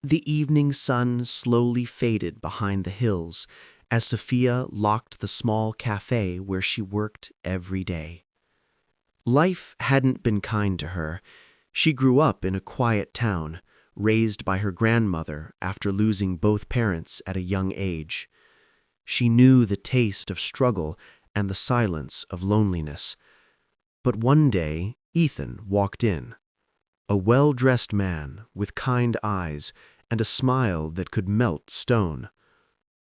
The evening sun slowly faded behind the hills as Sophia locked the small cafe where she worked every day. Life hadn't been kind to her. She grew up in a quiet town, raised by her grandmother after losing both parents at a young age. She knew the taste of struggle and the silence of loneliness. But one day, Ethan walked in, a well-dressed man with kind eyes and a smile that could melt stone.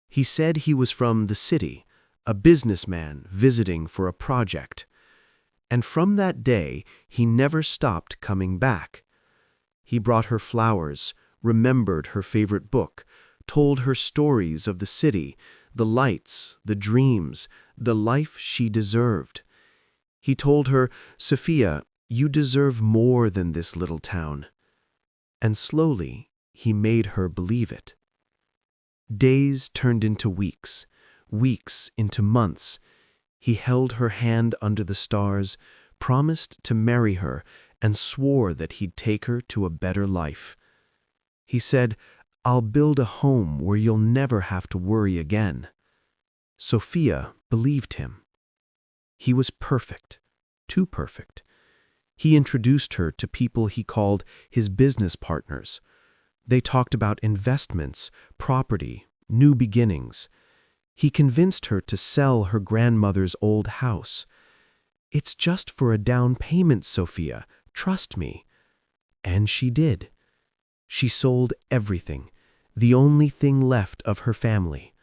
He said he was from the city, a businessman visiting for a project. And from that day, he never stopped coming back. He brought her flowers, remembered her favorite book, told her stories of the city, the lights, the dreams, the life she deserved. He told her, "Sophia, you deserve more than this little town." And slowly, he made her believe it. Days turned into weeks, weeks into months. He held her hand under the stars, promised to marry her, and swore that he'd take her to a better life. He said, "I'll build a home where you'll never have to worry again." Sophia believed him. He was perfect, too perfect. He introduced her to people he called his business partners. They talked about investments, property, new beginnings. He convinced her to sell her grandmother's old house. "It's just for a down payment, Sophia. Trust me." And she did. She sold everything, the only thing left of her family,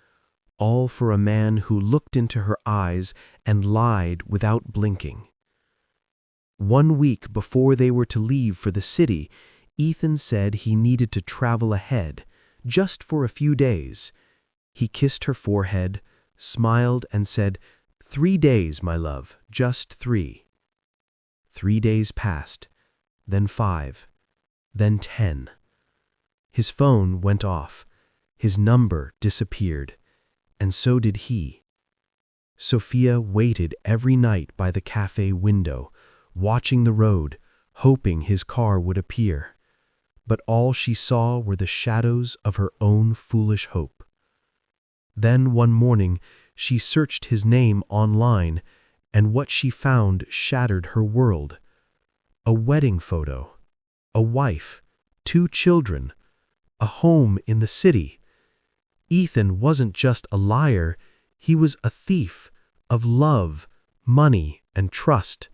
all for a man who looked into her eyes and lied without blinking. 1 week before they were to leave for the city, Ethan said he needed to travel ahead, just for a few days. He kissed her forehead, smiled, and said, "3 days, my love, just 3. 3 days passed, then 5, then 10. His phone went off. His number disappeared, and so did he. Sophia waited every night by the cafe window, watching the road, hoping his car would appear. But all she saw were the shadows of her own foolish hope. Then one morning, she searched his name online, and what she found shattered her world. A wedding photo, a wife, 2 children, a home in the city. Ethan wasn't just a liar, he was a thief of love, money, and trust.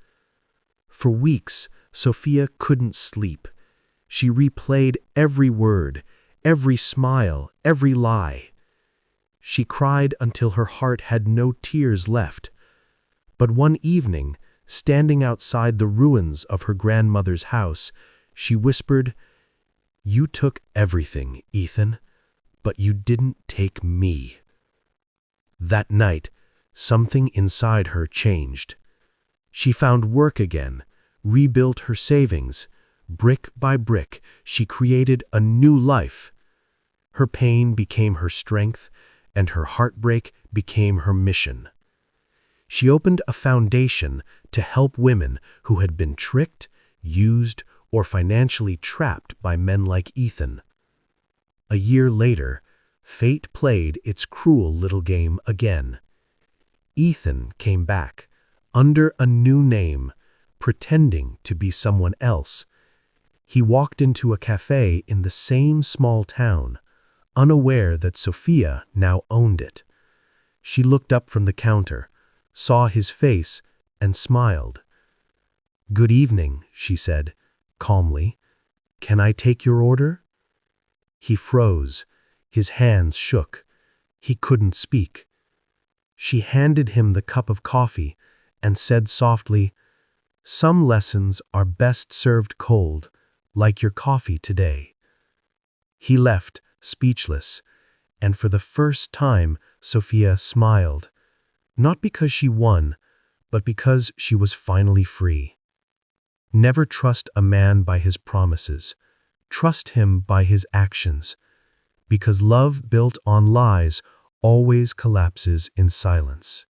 For weeks, Sophia couldn't sleep. She replayed every word, every smile, every lie. She cried until her heart had no tears left. But one evening, standing outside the ruins of her grandmother's house, she whispered, "You took everything, Ethan, but you didn't take me." That night, something inside her changed. She found work again, rebuilt her savings. Brick by brick, she created a new life. Her pain became her strength, and her heartbreak became her mission. She opened a foundation to help women who had been tricked, used, or financially trapped by men like Ethan. A year later, fate played its cruel little game again. Ethan came back, under a new name, pretending to be someone else. He walked into a cafe in the same small town, unaware that Sophia now owned it. She looked up from the counter, saw his face, and smiled. "Good evening," she said, calmly. "Can I take your order?" He froze. His hands shook. He couldn't speak. She handed him the cup of coffee and said softly, "Some lessons are best served cold, like your coffee today." He left, speechless, and for the first time, Sophia smiled. Not because she won, but because she was finally free. Never trust a man by his promises. Trust him by his actions. Because love built on lies always collapses in silence.